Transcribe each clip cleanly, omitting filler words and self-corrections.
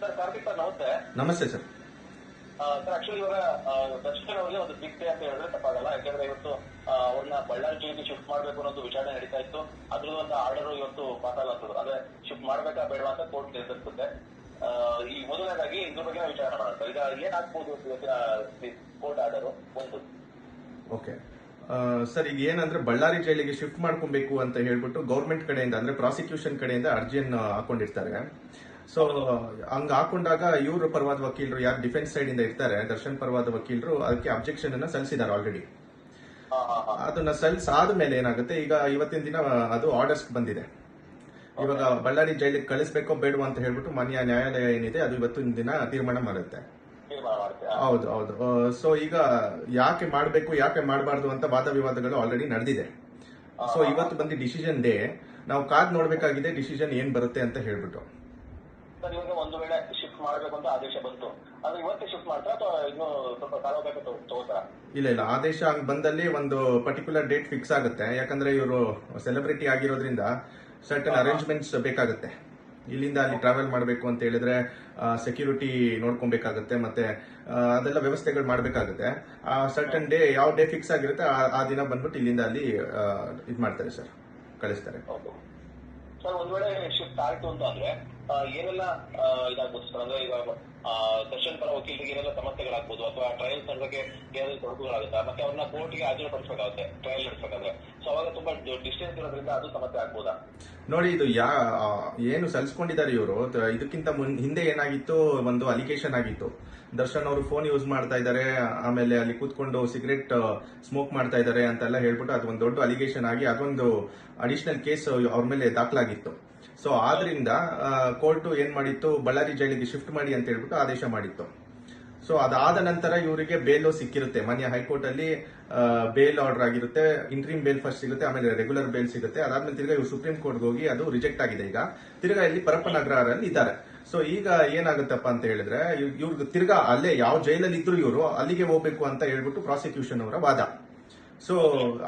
Sir Karthik sir ನಮಸ್ತೆ. ನಮಸ್ತೆ sir. Sir actually ಇವಾಗ ದರ್ಶನ್ ಅವರಿಗೆ ಒಂದು ಬಿಗ್ ಡೇ ಅಂತ ಹೇಳಿದ್ರೆ ತಪ್ಪಾಗಲ್ಲ. ಯಾಕಂದ್ರೆ ಇವತ್ತು ಅವ್ರನ್ನ ಬಳ್ಳಾರಿ ಜೈಲಿಗೆ ಶಿಫ್ಟ್ ಮಾಡಬೇಕು ಅನ್ನೋದು ವಿಚಾರಣೆ ನಡೀತಾ ಇತ್ತು. ಅದ್ರ ಒಂದು ಆರ್ಡರ್ ಇವತ್ತು ಪಾಸ್ ಆಗತ್ತದು. ಅಂದ್ರೆ ಶಿಫ್ಟ್ ಮಾಡ್ಬೇಕಾ ಬೇಡವಾ ಅಂತ ಕೋರ್ಟ್ ನಿರ್ಧರಿಸುತ್ತೆ. ಈ ಮೊದಲನೇದಾಗಿ ಇದ್ರ ಬಗ್ಗೆ ವಿಚಾರಣೆ ಮಾಡೋಣ. ಈಗ ಏನಾಗ್ಬೋದು ಇವತ್ತಿನ ಕೋರ್ಟ್ ಆರ್ಡರ್ ಒಂದು. ಓಕೆ ಸರ್, ಈಗ ಏನಂದ್ರೆ ಬಳ್ಳಾರಿ ಜೈಲಿಗೆ ಶಿಫ್ಟ್ ಮಾಡ್ಕೊಬೇಕು ಅಂತ ಹೇಳ್ಬಿಟ್ಟು ಗೌರ್ಮೆಂಟ್ ಕಡೆಯಿಂದ ಅಂದ್ರೆ ಪ್ರಾಸಿಕ್ಯೂಷನ್ ಕಡೆಯಿಂದ ಅರ್ಜಿಯನ್ನು ಹಾಕೊಂಡಿರ್ತಾರೆ. ಸೊ ಹಂಗ ಹಾಕೊಂಡಾಗ ಇವ್ರ ಪರವಾದ ವಕೀಲರು ಯಾರು ಡಿಫೆನ್ಸ್ ಸೈಡ್ ಇಂದ ಇರ್ತಾರೆ, ದರ್ಶನ್ ಪರವಾದ ವಕೀಲರು ಅದಕ್ಕೆ ಅಬ್ಜೆಕ್ಷನ್ ಅನ್ನ ಸಲ್ಲಿಸಿದ್ದಾರೆ ಆಲ್ರೆಡಿ. ಅದನ್ನ ಸಲ್ಲಿಸಾದ್ಮೇಲೆ ಏನಾಗುತ್ತೆ, ಈಗ ಇವತ್ತಿನ ದಿನ ಅದು ಆರ್ಡರ್ಸ್ ಬಂದಿದೆ. ಇವಾಗ ಬಳ್ಳಾರಿ ಜೈಲಿಗೆ ಕಳಿಸ್ಬೇಕೋ ಬೇಡವಾ ಅಂತ ಹೇಳ್ಬಿಟ್ಟು ಮಾನ್ಯ ನ್ಯಾಯಾಲಯ ಏನಿದೆ ಅದು ಇವತ್ತಿನ ದಿನ ತೀರ್ಮಾನ ಮಾಡುತ್ತೆ. ಹೌದು ಹೌದು. ಸೊ ಈಗ ಯಾಕೆ ಮಾಡಬೇಕು ಯಾಕೆ ಮಾಡಬಾರ್ದು ಅಂತ ವಾದ ವಿವಾದಗಳು ಆಲ್ರೆಡಿ ನಡೆದಿದೆ. ಸೊ ಇವತ್ತು ಬಂದು ಡಿಸಿಷನ್ ಡೇ, ನಾವು ಕಾದ್ ನೋಡ್ಬೇಕಾಗಿದೆ ಡಿಸಿಷನ್ ಏನ್ ಬರುತ್ತೆ ಅಂತ ಹೇಳ್ಬಿಟ್ಟು. ಸರ್ ಇವಾಗ ಒಂದು ವೇಳೆ ಶಿಫ್ಟ್ ಮಾಡಬೇಕು ಅಂತ ಆದೇಶ ಬಂತು, ಅದು ಇವತ್ತೇ ಶಿಫ್ಟ್ ಮಾಡ್ತಾ ಅಥವಾ ಇನ್ನು ಸ್ವಲ್ಪ ಕಾಲ ತಗೋತಾರ? ಇಲ್ಲ, ಆದೇಶ ಹಂಗ್ ಬಂದಲ್ಲಿ ಒಂದು ಪರ್ಟಿಕ್ಯುಲರ್ ಡೇಟ್ ಫಿಕ್ಸ್ ಆಗುತ್ತೆ. ಯಾಕಂದ್ರೆ ಇವರು ಸೆಲೆಬ್ರಿಟಿ ಆಗಿರೋದ್ರಿಂದ ಸರ್ಟನ್ ಅರೇಂಜ್ಮೆಂಟ್ಸ್ ಬೇಕಾಗುತ್ತೆ. ಇಲ್ಲಿಂದ ಅಲ್ಲಿ ಟ್ರಾವೆಲ್ ಮಾಡಬೇಕು ಅಂತ ಹೇಳಿದ್ರೆ ಸೆಕ್ಯೂರಿಟಿ ನೋಡ್ಕೊಬೇಕಾಗುತ್ತೆ, ಮತ್ತೆ ಅದೆಲ್ಲ ವ್ಯವಸ್ಥೆಗಳು ಮಾಡಬೇಕಾಗುತ್ತೆ. ಆ ಸರ್ಟನ್ ಡೇ ಯಾವ ಡೇ ಫಿಕ್ಸ್ ಆಗಿರುತ್ತೆ ಆ ದಿನ ಬಂದ್ಬಿಟ್ಟು ಇಲ್ಲಿಂದ ಅಲ್ಲಿ ಇದು ಮಾಡ್ತಾರೆ ಸರ್, ಕಳಿಸ್ತಾರೆ. ಸರ್ ಒಂದ್ ವೇಳೆ ಶಿಫ್ಟ್ ಆಯ್ತು ಅಂತ ಅಂದ್ರೆ ಏನೆಲ್ಲ ಇದಾಗ್ಬೋದು ಸರ್? ಅಂದ್ರೆ ಈಗ ದರ್ಶನ್ ಪರ ವಕೀಲರಿಗೆ ಏನೆಲ್ಲ ಸಮಸ್ಯೆಗಳಾಗ್ಬೋದು, ಅಥವಾ ಟ್ರಯಲ್ ನಡೆದಕ್ಕೆ ಏನಾದ್ರು ತೊಡಕುಗಳಾಗುತ್ತಾ? ಮತ್ತೆ ಅವ್ರನ್ನ ಕೋರ್ಟ್ಗೆ ಹಾಜರುಪಡಿಸಬೇಕಾಗುತ್ತೆ ಟ್ರಯಲ್ ನಡೆಸಬೇಕಾದ್ರೆ. ಸೊ ಅವಾಗ ತುಂಬಾ ಡಿಸ್ಟೆನ್ಸ್ ಇರೋದ್ರಿಂದ ಅದು ಸಮಸ್ಯೆ ಆಗ್ಬೋದಾ? ನೋಡಿ, ಇದು ಏನು ಸಲ್ಲಿಸ್ಕೊಂಡಿದ್ದಾರೆ ಇವರು, ಇದಕ್ಕಿಂತ ಹಿಂದೆ ಏನಾಗಿತ್ತು, ಒಂದು ಅಲಿಗೇಷನ್ ಆಗಿತ್ತು. ದರ್ಶನ್ ಅವರು ಫೋನ್ ಯೂಸ್ ಮಾಡ್ತಾ ಇದ್ದಾರೆ, ಆಮೇಲೆ ಅಲ್ಲಿ ಕೂತ್ಕೊಂಡು ಸಿಗರೆಟ್ ಸ್ಮೋಕ್ ಮಾಡ್ತಾ ಇದ್ದಾರೆ ಅಂತೆಲ್ಲ ಹೇಳ್ಬಿಟ್ಟು ಅದು ಒಂದು ದೊಡ್ಡ ಅಲಿಗೇಷನ್ ಆಗಿ ಅದೊಂದು ಅಡಿಷನಲ್ ಕೇಸ್ ಅವ್ರ ಮೇಲೆ ದಾಖಲಾಗಿತ್ತು. ಸೊ ಆದ್ರಿಂದ ಕೋರ್ಟ್ ಏನ್ ಮಾಡಿತ್ತು, ಬಳ್ಳಾರಿ ಜೈಲಿಗೆ ಶಿಫ್ಟ್ ಮಾಡಿ ಅಂತ ಹೇಳ್ಬಿಟ್ಟು ಆದೇಶ ಮಾಡಿತ್ತು. ಸೊ ಅದಾದ ನಂತರ ಇವರಿಗೆ ಬೇಲ್ ಸಿಕ್ಕಿರುತ್ತೆ. ಮಾನ್ಯ ಹೈಕೋರ್ಟ್ ಅಲ್ಲಿ ಬೇಲ್ ಆರ್ಡರ್ ಆಗಿರುತ್ತೆ. ಇಂಟ್ರೀಮ್ ಬೇಲ್ ಫಸ್ಟ್ ಸಿಗುತ್ತೆ, ಆಮೇಲೆ ರೆಗ್ಯುಲರ್ ಬೇಲ್ ಸಿಗುತ್ತೆ. ಅದಾದ್ಮೇಲೆ ತಿರ್ಗಾ ಇವ್ರು ಸುಪ್ರೀಂ ಕೋರ್ಟ್ಗೆ ಹೋಗಿ ಅದು ರಿಜೆಕ್ಟ್ ಆಗಿದೆ. ಈಗ ತಿರ್ಗಾ ಇಲ್ಲಿ ಪರಪ್ಪನಗರಲ್ಲಿ ಇದ್ದಾರೆ. ಸೊ ಈಗ ಏನಾಗುತ್ತಪ್ಪ ಅಂತ ಹೇಳಿದ್ರೆ, ಇವ್ರಿಗೆ ತಿರ್ಗಾ ಅಲ್ಲೇ ಯಾವ ಜೈಲಲ್ಲಿ ಇದ್ರು ಇವರು ಅಲ್ಲಿಗೆ ಹೋಗ್ಬೇಕು ಅಂತ ಹೇಳ್ಬಿಟ್ಟು ಪ್ರಾಸಿಕ್ಯೂಷನ್ ಅವರ ವಾದ. ಸೊ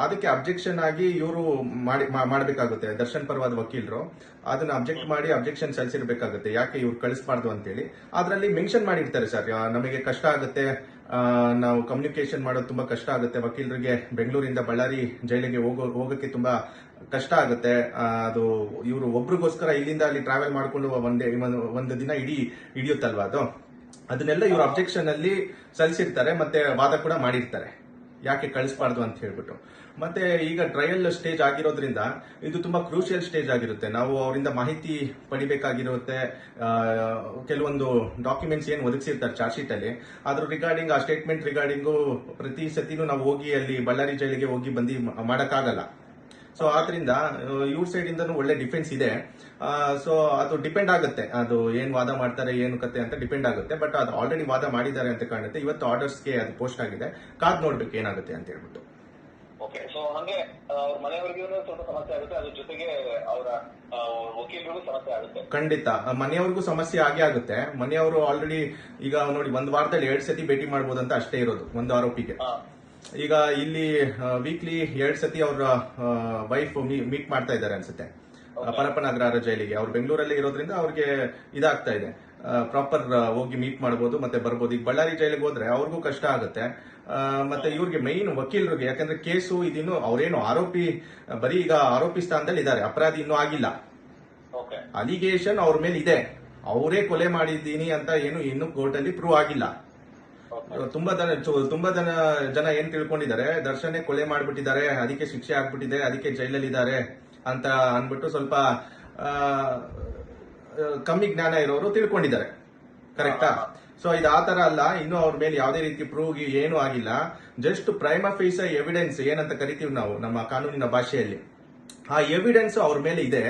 ಅದಕ್ಕೆ ಅಬ್ಜೆಕ್ಷನ್ ಆಗಿ ಇವರು ಮಾಡಬೇಕಾಗುತ್ತೆ. ದರ್ಶನ್ ಪರವಾದ ವಕೀಲರು ಅದನ್ನ ಅಬ್ಜೆಕ್ಟ್ ಮಾಡಿ ಅಬ್ಜೆಕ್ಷನ್ ಸಲ್ಲಿಸಿರ್ಬೇಕಾಗುತ್ತೆ, ಯಾಕೆ ಇವ್ರು ಕಳಿಸಬಾರ್ದು ಅಂತೇಳಿ. ಅದರಲ್ಲಿ ಮೆನ್ಷನ್ ಮಾಡಿರ್ತಾರೆ ಸರ್, ನಮಗೆ ಕಷ್ಟ ಆಗುತ್ತೆ, ನಾವು ಕಮ್ಯುನಿಕೇಶನ್ ಮಾಡೋದು ತುಂಬಾ ಕಷ್ಟ ಆಗುತ್ತೆ, ವಕೀಲರಿಗೆ ಬೆಂಗಳೂರಿಂದ ಬಳ್ಳಾರಿ ಜೈಲಿಗೆ ಹೋಗಕ್ಕೆ ತುಂಬಾ ಕಷ್ಟ ಆಗುತ್ತೆ. ಅದು ಇವರು ಒಬ್ರಿಗೋಸ್ಕರ ಇಲ್ಲಿಂದ ಅಲ್ಲಿ ಟ್ರಾವೆಲ್ ಮಾಡ್ಕೊಂಡು ಒಂದು ದಿನ ಹಿಡಿಯುತ್ತಲ್ವಾ ಅದು. ಅದನ್ನೆಲ್ಲ ಇವರು ಅಬ್ಜೆಕ್ಷನ್ ಅಲ್ಲಿ ಸಲ್ಲಿಸಿರ್ತಾರೆ, ಮತ್ತೆ ವಾದ ಕೂಡ ಮಾಡಿರ್ತಾರೆ ಯಾಕೆ ಕಳಿಸಬಾರ್ದು ಅಂತ ಹೇಳ್ಬಿಟ್ಟು. ಮತ್ತೆ ಈಗ ಟ್ರಯಲ್ ಸ್ಟೇಜ್ ಆಗಿರೋದ್ರಿಂದ ಇದು ತುಂಬಾ ಕ್ರೂಷಿಯಲ್ ಸ್ಟೇಜ್ ಆಗಿರುತ್ತೆ. ನಾವು ಅವರಿಂದ ಮಾಹಿತಿ ಪಡಿಬೇಕಾಗಿರುತ್ತೆ. ಕೆಲವೊಂದು ಡಾಕ್ಯುಮೆಂಟ್ಸ್ ಏನ್ ಒದಗಿಸಿರ್ತಾರೆ ಚಾರ್ಜ್ ಶೀಟ್ ಅಲ್ಲಿ, ಅದ್ರ ರಿಗಾರ್ಡಿಂಗ್ ಆ ಸ್ಟೇಟ್ಮೆಂಟ್ ರಿಗಾರ್ಡಿಂಗು ಪ್ರತಿ ಸತಿನೂ ನಾವು ಹೋಗಿ ಅಲ್ಲಿ ಬಳ್ಳಾರಿ ಜೈಲಿಗೆ ಹೋಗಿ ಬಂದು ಮಾಡಕ್ಕಾಗಲ್ಲ. ಸೊ ಆದ್ರಿಂದ ಇವ್ರ ಸೈಡ್ ಇಂದನೂ ಒಳ್ಳೆ ಡಿಫೆನ್ಸ್ ಇದೆ. ಸೊ ಅದು ಡಿಪೆಂಡ್ ಆಗುತ್ತೆ, ಅದು ಏನ್ ವಾದ ಮಾಡ್ತಾರೆ ಏನು ಕತೆ ಅಂತ ಡಿಪೆಂಡ್ ಆಗುತ್ತೆ. ಬಟ್ ಅದು ಆಲ್ರೆಡಿ ವಾದ ಮಾಡಿದ್ದಾರೆ ಅಂತ ಕಾಣುತ್ತೆ. ಇವತ್ತು ಆರ್ಡರ್ಸ್ಗೆ ಅದು ಪೋಸ್ಟ್ ಆಗಿದೆ, ಕಾದ್ ನೋಡ್ಬೇಕು ಏನಾಗುತ್ತೆ ಅಂತ ಹೇಳ್ಬಿಟ್ಟು. ಓಕೆ, ಸೊ ಹಂಗೆ ಅವ್ರ ಮನೆಯವರಿಗೂ ಸ್ವಲ್ಪ ಸಮಸ್ಯೆ ಆಗುತ್ತೆ, ಅದ್ರ ಜೊತೆಗೆ ಅವರ ವಕೀಲರಿಗೂ ಸಮಸ್ಯೆ ಆಗುತ್ತೆ. ಖಂಡಿತ ಮನೆಯವ್ರಿಗೂ ಸಮಸ್ಯೆ ಆಗೇ ಆಗುತ್ತೆ. ಮನೆಯವರು ಆಲ್ರೆಡಿ ಈಗ ನೋಡಿ ಒಂದ್ ವಾರದಲ್ಲಿ 2 ಸತಿ ಭೇಟಿ ಮಾಡ್ಬೋದಂತ ಅಷ್ಟೇ ಇರೋದು ಒಂದು ಆರೋಪಿಗೆ. ಈಗ ಇಲ್ಲಿ ವೀಕ್ಲಿ 2 ಸತಿ ಅವ್ರ ವೈಫ್ ಮೀಟ್ ಮಾಡ್ತಾ ಇದ್ದಾರೆ ಅನ್ಸುತ್ತೆ ಪರಪ್ಪನಗರ ಜೈಲಿಗೆ. ಅವ್ರು ಬೆಂಗಳೂರಲ್ಲಿ ಇರೋದ್ರಿಂದ ಅವ್ರಿಗೆ ಇದಾಗ್ತಾ ಇದೆ, ಪ್ರಾಪರ್ ಹೋಗಿ ಮೀಟ್ ಮಾಡಬಹುದು ಮತ್ತೆ ಬರ್ಬೋದು. ಈಗ ಬಳ್ಳಾರಿ ಜೈಲಿಗೆ ಹೋದ್ರೆ ಅವ್ರಿಗೂ ಕಷ್ಟ ಆಗುತ್ತೆ. ಮತ್ತೆ ಇವ್ರಿಗೆ ಮೈನ್ ವಕೀಲರಿಗೆ, ಯಾಕಂದ್ರೆ ಕೇಸು ಇದಿನ್ನು ಅವ್ರೇನು ಆರೋಪಿ, ಬರೀ ಈಗ ಆರೋಪಿ ಸ್ಥಾನದಲ್ಲಿ ಇದ್ದಾರೆ, ಅಪರಾಧಿ ಇನ್ನೂ ಆಗಿಲ್ಲ. ಅಲಿಗೇಷನ್ ಅವ್ರ ಮೇಲೆ ಇದೆ, ಅವರೇ ಕೊಲೆ ಮಾಡಿದ್ದೀನಿ ಅಂತ ಏನು ಇನ್ನು ಕೋರ್ಟ್ ಅಲ್ಲಿ ಪ್ರೂವ್ ಆಗಿಲ್ಲ. ತುಂಬಾ ಜನ ಏನ್ ತಿಳ್ಕೊಂಡಿದ್ದಾರೆ, ದರ್ಶನೇ ಕೊಲೆ ಮಾಡ್ಬಿಟ್ಟಿದ್ದಾರೆ, ಅದಕ್ಕೆ ಶಿಕ್ಷೆ ಆಗ್ಬಿಟ್ಟಿದೆ, ಅದಕ್ಕೆ ಜೈಲಲ್ಲಿ ಇದ್ದಾರೆ ಅಂತ ಅನ್ಬಿಟ್ಟು ಸ್ವಲ್ಪ ಕಮ್ಮಿ ಜ್ಞಾನ ಇರೋರು ತಿಳ್ಕೊಂಡಿದ್ದಾರೆ. ಕರೆಕ್ಟಾ? ಸೊ ಇದು ಆತರ ಅಲ್ಲ, ಇನ್ನು ಅವ್ರ ಮೇಲೆ ಯಾವುದೇ ರೀತಿ ಪ್ರೂವ್ ಏನು ಆಗಿಲ್ಲ. ಜಸ್ಟ್ ಪ್ರೈಮ ಫೇಸ್ ಎವಿಡೆನ್ಸ್ ಏನಂತ ಕರಿತೀವಿ ನಾವು ನಮ್ಮ ಕಾನೂನಿನ ಭಾಷೆಯಲ್ಲಿ, ಆ ಎವಿಡೆನ್ಸ್ ಅವ್ರ ಮೇಲೆ ಇದೆ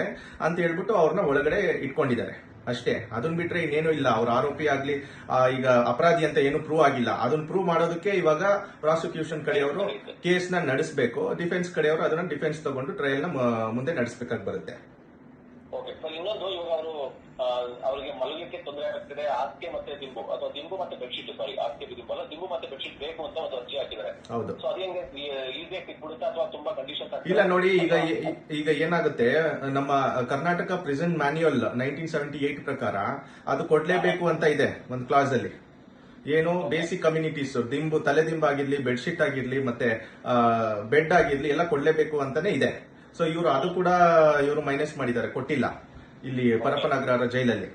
ಅಂತ ಹೇಳ್ಬಿಟ್ಟು ಅವ್ರನ್ನ ಒಳಗಡೆ ಇಟ್ಕೊಂಡಿದ್ದಾರೆ ಅಷ್ಟೇ. ಅದನ್ನ ಬಿಟ್ರೆ ಇನ್ನೇನು ಇಲ್ಲ. ಅವ್ರ ಆರೋಪಿ ಆಗ್ಲಿ ಈಗ ಅಪರಾಧಿ ಅಂತ ಏನು ಪ್ರೂವ್ ಆಗಿಲ್ಲ. ಅದನ್ನ ಪ್ರೂವ್ ಮಾಡೋದಕ್ಕೆ ಇವಾಗ ಪ್ರಾಸಿಕ್ಯೂಷನ್ ಕಡೆಯವರು ಕೇಸ್ ನ ನಡೆಸಬೇಕು, ಡಿಫೆನ್ಸ್ ಕಡೆಯವರು ಅದನ್ನ ಡಿಫೆನ್ಸ್ ತಗೊಂಡು ಟ್ರಯಲ್ ನ ಮುಂದೆ ನಡೆಸಬೇಕಾಗಿ ಬರುತ್ತೆ. ಇನ್ನೊಂದು, ಇವಾಗ ಅವರು ಅವರಿಗೆ ಮಲಗಲಿಕ್ಕೆ ತೊಂದರೆ ಆಗ್ತಿದೆ, ಹಾಸಿಗೆ ಮತ್ತೆ ದಿಂಬು ಅಥವಾ ದಿಂಬು ಮತ್ತೆ ಬೆಡ್ಶೀಟ್, ಸಾರಿ ಹಾಸಿಗೆ ದಿಂಬು ಅಲ್ಲ, ದಿಂಬು ಮತ್ತೆ ಬೆಡ್ಶೀಟ್ ಬೇಕು ಅಂತ ಒಂದು ಅರ್ಜಿ ಹಾಕಿದ್ದಾರೆ. ಹೌದು. ಸೊ ಅದೇಂಗೆ ಈಸಿಯಾಗಿ ಸಿಕ್ಬಿಡುತ್ತಾ ಅಥವಾ ತುಂಬಾ ಕಂಡೀಷನ್ಸ್? ಇಲ್ಲ ನೋಡಿ, ಈಗ ಏನಾಗುತ್ತೆ, ನಮ್ಮ ಕರ್ನಾಟಕ ಪ್ರಿಸನ್ ಮ್ಯಾನ್ಯುಯಲ್ 1978 ಪ್ರಕಾರ ಅದು ಕೊಡ್ಲೇಬೇಕು ಅಂತ ಇದೆ ಒಂದು ಕ್ಲಾಸ್ ಅಲ್ಲಿ. ಏನು ಬೇಸಿಕ್ ಕಮ್ಯುನಿಟೀಸ್, ದಿಂಬು, ತಲೆ ದಿಂಬು ಆಗಿರ್ಲಿ, ಬೆಡ್ಶೀಟ್ ಆಗಿರ್ಲಿ, ಮತ್ತೆ ಬೆಡ್ ಆಗಿರ್ಲಿ ಎಲ್ಲ ಕೊಡ್ಲೇಬೇಕು ಅಂತಾನೆ ಇದೆ. ಸೊ ಇವರು ಅದು ಕೂಡ ಇವರು ಮೈನಸ್ ಮಾಡಿದ್ದಾರೆ, ಕೊಟ್ಟಿಲ್ಲ ಇಲ್ಲಿ ಪರಪ್ಪನಗರ ಜೈಲಲ್ಲಿ.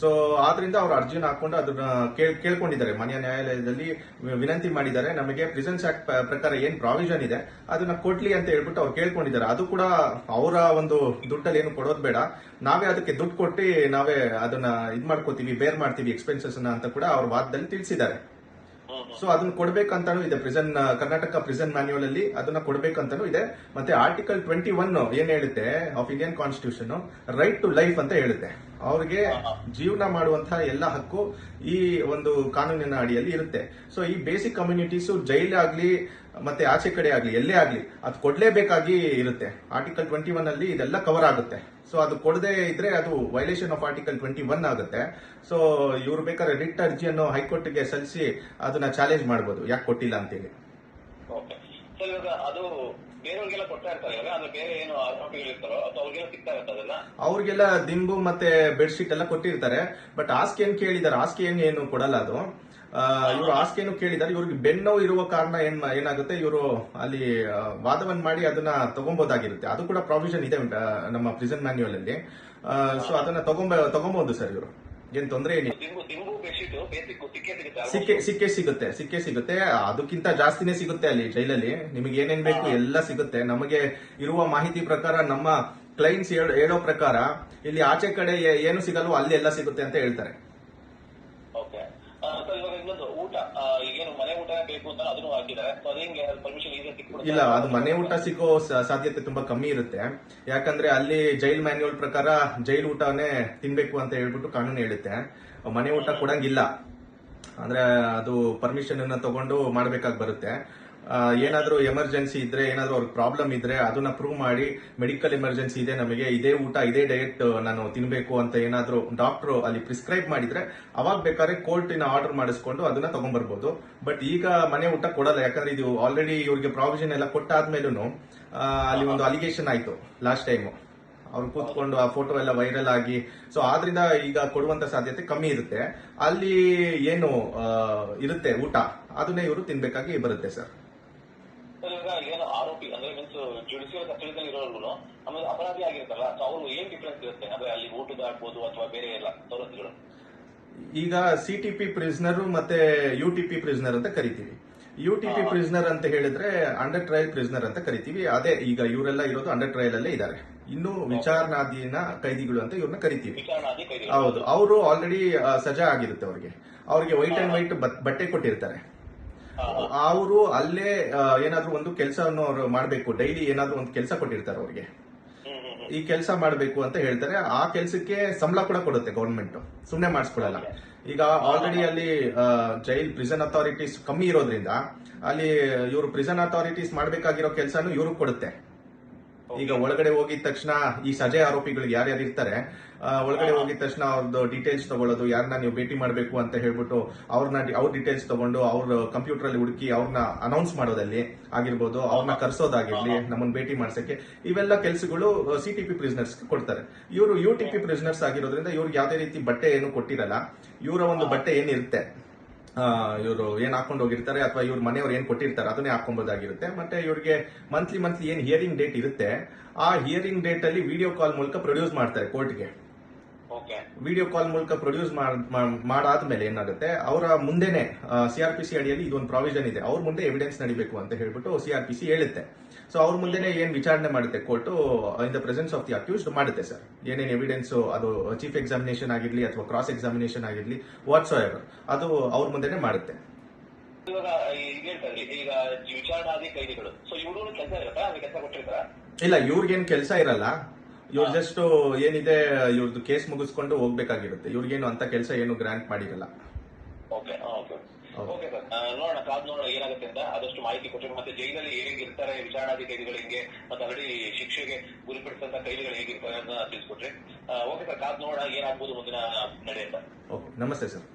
ಸೊ ಆದ್ರಿಂದ ಅವ್ರು ಅರ್ಜಿನ ಹಾಕೊಂಡು ಅದನ್ನ ಕೇಳ್ಕೊಂಡಿದ್ದಾರೆ, ಮಾನ್ಯ ನ್ಯಾಯಾಲಯದಲ್ಲಿ ವಿನಂತಿ ಮಾಡಿದ್ದಾರೆ, ನಮಗೆ ಪ್ರಿಸನ್ಸ್ ಆಕ್ಟ್ ಪ್ರಕಾರ ಏನ್ ಪ್ರಾವಿಷನ್ ಇದೆ ಅದನ್ನ ಕೊಡ್ಲಿ ಅಂತ ಹೇಳ್ಬಿಟ್ಟು ಅವ್ರು ಕೇಳ್ಕೊಂಡಿದ್ದಾರೆ. ಅದು ಕೂಡ ಅವರ ಒಂದು ದುಡ್ಡಲ್ಲಿ ಏನು ಕೊಡೋದು ಬೇಡ, ನಾವೇ ಅದಕ್ಕೆ ದುಡ್ಡು ಕೊಟ್ಟು ನಾವೇ ಅದನ್ನ ಇದ್ ಮಾಡ್ಕೋತೀವಿ, ಬೇರ್ ಮಾಡ್ತೀವಿ ಎಕ್ಸ್ಪೆನ್ಸಸ್ ಅಂತ ಕೂಡ ಅವ್ರ ವಾದದಲ್ಲಿ ತಿಳಿಸಿದ್ದಾರೆ. ಸೊ ಅದನ್ನ ಕೊಡ್ಬೇಕಂತಾನು ಇದೆ, ಕರ್ನಾಟಕ ಪ್ರಿಸನ್ ಮ್ಯಾನ್ಯುಯಲ್ ಅಲ್ಲಿ ಅದನ್ನ ಕೊಡ್ಬೇಕಂತಾನು ಇದೆ. ಮತ್ತೆ ಆರ್ಟಿಕಲ್ 21 ಏನ್ ಹೇಳುತ್ತೆ of Indian constitution, right to life ಅಂತ ಹೇಳುತ್ತೆ. ಅವ್ರಿಗೆ ಜೀವನ ಮಾಡುವಂತಹ ಎಲ್ಲ ಹಕ್ಕು ಈ ಒಂದು ಕಾನೂನಿನ ಅಡಿಯಲ್ಲಿ ಇರುತ್ತೆ. ಸೊ ಈ ಬೇಸಿಕ್ ಕಮ್ಯುನಿಟೀಸ್ ಜೈಲ್ ಆಗ್ಲಿ ಮತ್ತೆ ಆಚೆ ಕಡೆ ಆಗ್ಲಿ ಎಲ್ಲೇ ಆಗ್ಲಿ ಅದು ಕೊಡ್ಲೇಬೇಕಾಗಿ ಇರುತ್ತೆ. ಆರ್ಟಿಕಲ್ 21 ಅಲ್ಲಿ ಇದೆಲ್ಲ ಕವರ್ ಆಗುತ್ತೆ. ಸೊ ಅದು ಕೊಡದೇ ಇದ್ರೆ ಅದು ವೈಲೇಷನ್ ಆಫ್ ಆರ್ಟಿಕಲ್ 21 ಆಗುತ್ತೆ. ಸೊ ಇವ್ರು ಬೇಕಾದ್ರೆ ರಿಟ್ ಅರ್ಜಿಯನ್ನು ಹೈಕೋರ್ಟ್ಗೆ ಸಲ್ಲಿಸಿ ಅದನ್ನ ಚಾಲೆಂಜ್ ಮಾಡಬಹುದು, ಯಾಕೆ ಕೊಟ್ಟಿಲ್ಲ ಅಂತೇಳಿ. ಓಕೆ ಸರ್, ಇವಾಗ ಅದು ಬೇರೆಯವ್ರಿಗೆಲ್ಲ ಕೊಡ್ತಾ ಇರ್ತಾರೆ, ಅಂದ್ರೆ ಬೇರೆ ಏನು ಆರೋಪಿಗಳು ಇರ್ತಾರೋ ಅಥವಾ ಅವ್ರಿಗೆಲ್ಲ ಸಿಗ್ತಾ ಇರ್ತದಲ್ಲ? ಅವ್ರಿಗೆಲ್ಲ ದಿಂಬು ಮತ್ತೆ ಬೆಡ್ಶೀಟ್ ಎಲ್ಲ ಕೊಟ್ಟಿರ್ತಾರೆ. ಬಟ್ ಆಸ್ತಿ ಏನ್ ಕೇಳಿದಾರೆ, ಆಸ್ತಿ ಏನು ಕೊಡಲ್ಲ ಅದು. ಇವರು ಆಸ್ತಿಯನ್ನು ಕೇಳಿದ್ದಾರೆ. ಇವ್ರಿಗೆ ಬೆನ್ನೋ ಇರುವ ಕಾರಣ ಏನಾಗುತ್ತೆ, ಇವರು ಅಲ್ಲಿ ವಾದವನ್ನ ಮಾಡಿ ಅದನ್ನ ತಗೊಬಹುದಾಗಿರುತ್ತೆ. ಅದು ಕೂಡ ಪ್ರಾವಿಷನ್ ಇದೆ ನಮ್ಮ ಪ್ರಿಸನ್ ಮ್ಯಾನ್ಯುಯಲ್ ಅಲ್ಲಿ. ಸೊ ಅದನ್ನ ತಗೊಬಹುದು ಸರ್, ಇವರು ಏನ್ ತೊಂದರೆ ಏನಿಲ್ಲ. ಸಿಕ್ಕೇ ಸಿಗುತ್ತೆ. ಅದಕ್ಕಿಂತ ಜಾಸ್ತಿನೇ ಸಿಗುತ್ತೆ ಅಲ್ಲಿ ಜೈಲಲ್ಲಿ. ನಿಮಗೆ ಏನೇನ್ ಬೇಕು ಎಲ್ಲ ಸಿಗುತ್ತೆ. ನಮಗೆ ಇರುವ ಮಾಹಿತಿ ಪ್ರಕಾರ, ನಮ್ಮ ಕ್ಲೈಂಟ್ಸ್ ಹೇಳೋ ಪ್ರಕಾರ ಇಲ್ಲಿ ಆಚೆ ಕಡೆ ಏನು ಸಿಗಲ್ವೋ ಅಲ್ಲಿ ಎಲ್ಲ ಸಿಗುತ್ತೆ ಅಂತ ಹೇಳ್ತಾರೆ. ಇಲ್ಲ, ಅದು ಮನೆ ಊಟ ಸಿಗೋ ಸಾಧ್ಯತೆ ತುಂಬಾ ಕಮ್ಮಿ ಇರುತ್ತೆ. ಯಾಕಂದ್ರೆ ಅಲ್ಲಿ ಜೈಲ್ ಮ್ಯಾನ್ಯುಯಲ್ ಪ್ರಕಾರ ಜೈಲ್ ಊಟನೇ ತಿನ್ಬೇಕು ಅಂತ ಹೇಳ್ಬಿಟ್ಟು ಕಾನೂನು ಹೇಳುತ್ತೆ. ಮನೆ ಊಟ ಕೊಡಂಗಿಲ್ಲ. ಅಂದ್ರೆ ಅದು ಪರ್ಮಿಷನ್ ಅನ್ನ ತಗೊಂಡು ಮಾಡ್ಬೇಕಾಗಿ ಬರುತ್ತೆ. ಏನಾದ್ರೂ ಎಮರ್ಜೆನ್ಸಿ ಇದ್ರೆ, ಏನಾದ್ರೂ ಅವ್ರಿಗೆ ಪ್ರಾಬ್ಲಮ್ ಇದ್ರೆ ಅದನ್ನ ಪ್ರೂವ್ ಮಾಡಿ, ಮೆಡಿಕಲ್ ಎಮರ್ಜೆನ್ಸಿ ಇದೆ ನಮಗೆ, ಇದೇ ಊಟ ಇದೇ ಡಯಟ್ ನಾನು ತಿನ್ಬೇಕು ಅಂತ ಏನಾದ್ರೂ ಡಾಕ್ಟರ್ ಅಲ್ಲಿ ಪ್ರಿಸ್ಕ್ರೈಬ್ ಮಾಡಿದ್ರೆ ಅವಾಗ ಬೇಕಾದ್ರೆ ಕೋರ್ಟಿನ ಆರ್ಡರ್ ಮಾಡಿಸ್ಕೊಂಡು ಅದನ್ನ ತಗೊಂಡ್ಬರ್ಬೋದು. ಬಟ್ ಈಗ ಮನೆ ಊಟ ಕೊಡಲ್ಲ. ಯಾಕಂದ್ರೆ ಇದು ಆಲ್ರೆಡಿ ಇವ್ರಿಗೆ ಪ್ರಾವಿಷನ್ ಎಲ್ಲ ಕೊಟ್ಟಾದ್ಮೇಲೂ ಅಲ್ಲಿ ಒಂದು ಅಲಿಗೇಷನ್ ಆಯ್ತು ಲಾಸ್ಟ್ ಟೈಮ್. ಅವ್ರು ಕೂತ್ಕೊಂಡು ಆ ಫೋಟೋ ಎಲ್ಲ ವೈರಲ್ ಆಗಿ, ಸೊ ಆದ್ರಿಂದ ಈಗ ಕೊಡುವಂತ ಸಾಧ್ಯತೆ ಕಮ್ಮಿ ಇರುತ್ತೆ. ಅಲ್ಲಿ ಏನು ಇರುತ್ತೆ ಊಟ ಅದನ್ನೇ ಇವರು ತಿನ್ಬೇಕಾಗಿ ಬರುತ್ತೆ ಸರ್. ಏನು ಆರೋಪಿ ಅಂದ್ರೆ ಮೀನ್ಸ್ ಜುಡಿಷಿಯಲ್ ಕಸ್ಟಡಿಯಲ್ಲಿ ಇರೋರ್ಗು ಆಮೇಲೆ ಅಪರಾಧಿ ಆಗಿರ್ತಾರಲ್ಲ, ಸೊ ಅವ್ರು ಏನ್ ಡಿಫ್ರೆನ್ಸ್ ಇರುತ್ತೆ ಅಂದ್ರೆ ಅಲ್ಲಿ ಊಟದ ಆಗ್ಬೋದು ಅಥವಾ ಬೇರೆ ಎಲ್ಲ ಸವಲತ್ತುಗಳು? ಈಗ ಸಿಟಿಪಿ ಪ್ರಿಸ್ನರ್ ಮತ್ತೆ ಯುಟಿಪಿ ಪ್ರಿಸ್ನರ್ ಅಂತ ಕರಿತೀವಿ. ಯುಟಿಪಿ ಪ್ರಿಸ್ನರ್ ಅಂತ ಹೇಳಿದ್ರೆ ಅಂಡರ್ ಟ್ರಯಲ್ ಪ್ರಿಸ್ನರ್ ಅಂತ ಕರಿತೀವಿ. ಅದೇ ಈಗ ಇವರೆಲ್ಲ ಇರೋದು ಅಂಡರ್ ಟ್ರಯಲ್ ಅಲ್ಲೇ ಇದ್ದಾರೆ. ಇನ್ನು ವಿಚಾರಣಾಧೀನ ಕೈದಿಗಳು ಅಂತ ಇವ್ರನ್ನ ಕರಿತೀವಿ. ಹೌದು, ಅವರು ಆಲ್ರೆಡಿ ಸಜಾ ಆಗಿರುತ್ತೆ. ಅವ್ರಿಗೆ ವೈಟ್ ಅಂಡ್ ವೈಟ್ ಬಟ್ಟೆ ಕೊಟ್ಟಿರ್ತಾರೆ. ಅವರು ಅಲ್ಲೇ ಏನಾದ್ರೂ ಒಂದು ಕೆಲಸವನ್ನು ಅವ್ರು ಮಾಡ್ಬೇಕು, ಡೈಲಿ ಏನಾದ್ರೂ ಒಂದು ಕೆಲಸ ಕೊಟ್ಟಿರ್ತಾರೆ ಅವ್ರಿಗೆ. ಈ ಕೆಲಸ ಮಾಡ್ಬೇಕು ಅಂತ ಹೇಳ್ತಾರೆ. ಆ ಕೆಲಸಕ್ಕೆ ಸಂಬಳ ಕೂಡ ಕೊಡುತ್ತೆ ಗವರ್ಮೆಂಟ್, ಸುಮ್ನೆ ಮಾಡಿಸ್ಕೊಡಲ್ಲ. ಈಗ ಆಲ್ರೆಡಿ ಅಲ್ಲಿ ಜೈಲ್ ಪ್ರಿಸನ್ ಅಥಾರಿಟೀಸ್ ಕಮ್ಮಿ ಇರೋದ್ರಿಂದ ಅಲ್ಲಿ ಇವರು ಪ್ರಿಸನ್ ಅಥಾರಿಟೀಸ್ ಮಾಡ್ಬೇಕಾಗಿರೋ ಕೆಲಸನೂ ಇವ್ರಿಗೆ ಕೊಡುತ್ತೆ. ಈಗ ಒಳಗಡೆ ಹೋಗಿದ ತಕ್ಷಣ ಈ ಸಜೆ ಆರೋಪಿಗಳಿಗೆ ಯಾರ್ಯಾರು ಇರ್ತಾರೆ, ಒಳಗಡೆ ಹೋಗಿದ ತಕ್ಷಣ ಅವ್ರದ್ದು ಡೀಟೇಲ್ಸ್ ತಗೊಳ್ಳೋದು, ಯಾರನ್ನ ನೀವು ಭೇಟಿ ಮಾಡಬೇಕು ಅಂತ ಹೇಳ್ಬಿಟ್ಟು ಅವ್ರ ಡೀಟೇಲ್ಸ್ ತಗೊಂಡು ಅವ್ರ ಕಂಪ್ಯೂಟರ್ ಅಲ್ಲಿ ಹುಡುಕಿ ಅವ್ರನ್ನ ಅನೌನ್ಸ್ ಮಾಡೋದಲ್ಲಿ ಆಗಿರ್ಬೋದು, ಅವ್ರನ್ನ ಕರ್ಸೋದಾಗಿರ್ಲಿ, ನಮ್ಮನ್ನ ಭೇಟಿ ಮಾಡ್ಸಕ್ಕೆ, ಇವೆಲ್ಲ ಕೆಲಸಗಳು ಸಿಟಿಪಿ ಪ್ರಿಸ್ನರ್ಸ್ ಕೊಡ್ತಾರೆ. ಇವರು ಯುಟಿಪಿ ಪ್ರಿಸ್ನರ್ಸ್ ಆಗಿರೋದ್ರಿಂದ ಇವ್ರಿಗೆ ಯಾವುದೇ ರೀತಿ ಬಟ್ಟೆ ಏನು ಕೊಟ್ಟಿರಲ್ಲ. ಇವರ ಒಂದು ಬಟ್ಟೆ ಏನಿರುತ್ತೆ, ಇವರು ಏನ್ ಹಾಕೊಂಡು ಹೋಗಿರ್ತಾರೆ ಅಥವಾ ಇವ್ರ ಮನೆಯವ್ರು ಏನ್ ಕೊಟ್ಟಿರ್ತಾರೆ ಅದನ್ನೇ ಹಾಕೊಂಬೋದಾಗಿರುತ್ತೆ. ಮತ್ತೆ ಇವ್ರಿಗೆ ಮಂತ್ಲಿ ಏನ್ ಹಿಯರಿಂಗ್ ಡೇಟ್ ಇರುತ್ತೆ, ಆ ಹಿಯರಿಂಗ್ ಡೇಟ್ ಅಲ್ಲಿ ವಿಡಿಯೋ ಕಾಲ್ ಮೂಲಕ ಪ್ರೊಡ್ಯೂಸ್ ಮಾಡ್ತಾರೆ ಕೋರ್ಟ್ಗೆ. ವಿಡಿಯೋ ಕಾಲ್ ಮೂಲಕ ಪ್ರೊಡ್ಯೂಸ್ ಮಾಡಾದ್ಮೇಲೆ ಏನಾಗುತ್ತೆ, ಅವರ ಮುಂದೆನೆ ಸಿಆರ್ಪಿಸಿ ಅಡಿಯಲ್ಲಿ ಇದೊಂದು ಪ್ರಾವಿಷನ್ ಇದೆ, ಅವ್ರ ಮುಂದೆ ಎವಿಡೆನ್ಸ್ ನಡಿಬೇಕು ಅಂತ ಹೇಳ್ಬಿಟ್ಟು ಸಿಆರ್ಪಿಸಿ ಹೇಳುತ್ತೆ. ಸೊ ಅವ್ರ ಮುಂದೆನೆ ಏನ್ ವಿಚಾರಣೆ ಮಾಡುತ್ತೆ court, in the presence of the accused ಮಾಡುತ್ತೆ ಸರ್. ಏನೇನ್ ಎವಿಡೆನ್ಸ್, ಅದು ಚೀಫ್ ಎಕ್ಸಾಮಿನೇಷನ್ ಆಗಿರ್ಲಿ ಅಥವಾ ಕ್ರಾಸ್ ಎಕ್ಸಾಮಿನೇಷನ್ ಆಗಿರ್ಲಿ, ವಾಟ್ಸ್ ಎವರ್, ಅದು ಅವ್ರ ಮುಂದೆನೆ ಮಾಡುತ್ತೆ. ಇವಾಗ ಈಗ ವಿಚಾರಣಾಧಿ ಕೈದಿಗಳು, ಸೊ ಇವರು ಕೆಲಸ ಇರುತ್ತಾ, ಕೆಲಸ ಕೊಟ್ಟಿರ್ತಾರ? ಇಲ್ಲ, ಇವ್ರಿಗೇನ್ ಕೆಲಸ ಇರಲ್ಲ. ಇವ್ರು ಜಸ್ಟ್ ಏನಿದೆ ಇವ್ರದ್ದು ಕೇಸ್ ಮುಗಿಸ್ಕೊಂಡು ಹೋಗ್ಬೇಕಾಗಿರುತ್ತೆ. ಇವ್ರಿಗೇನು ಅಂತ ಕೆಲಸ ಏನು ಗ್ರಾಂಟ್ ಮಾಡಿರಲ್ಲ. ಓಕೆ ಸರ್, ನೋಡೋಣ, ಕಾದ್ ನೋಡೋಣ ಏನಾಗುತ್ತೆ ಅಂತ. ಆದಷ್ಟು ಮಾಹಿತಿ ಕೊಟ್ಟರೆ ಮತ್ತೆ ಜೈಲಲ್ಲಿ ಹೇಗಿರ್ತಾರೆ ವಿಚಾರಣಾಧಿಕಾರಿಗಳು ಹೆಂಗೆ, ಮತ್ತೆ ಆಲ್ರೆಡಿ ಶಿಕ್ಷೆಗೆ ಗುರಿಪಡಿಸಿದಂತ ಕೈದಿಗಳು ಹೇಗಿರ್ತಾರೆ ಅಂತ ತಿಳಿಸ್ಕೊಟ್ರೆ. ಓಕೆ ಸರ್, ಕಾದ್ ನೋಡೋಣ ಏನಾಗ್ಬೋದು ಮುಂದಿನ ನಡೆ ಅಂತ. ಓಕೆ, ನಮಸ್ತೆ ಸರ್.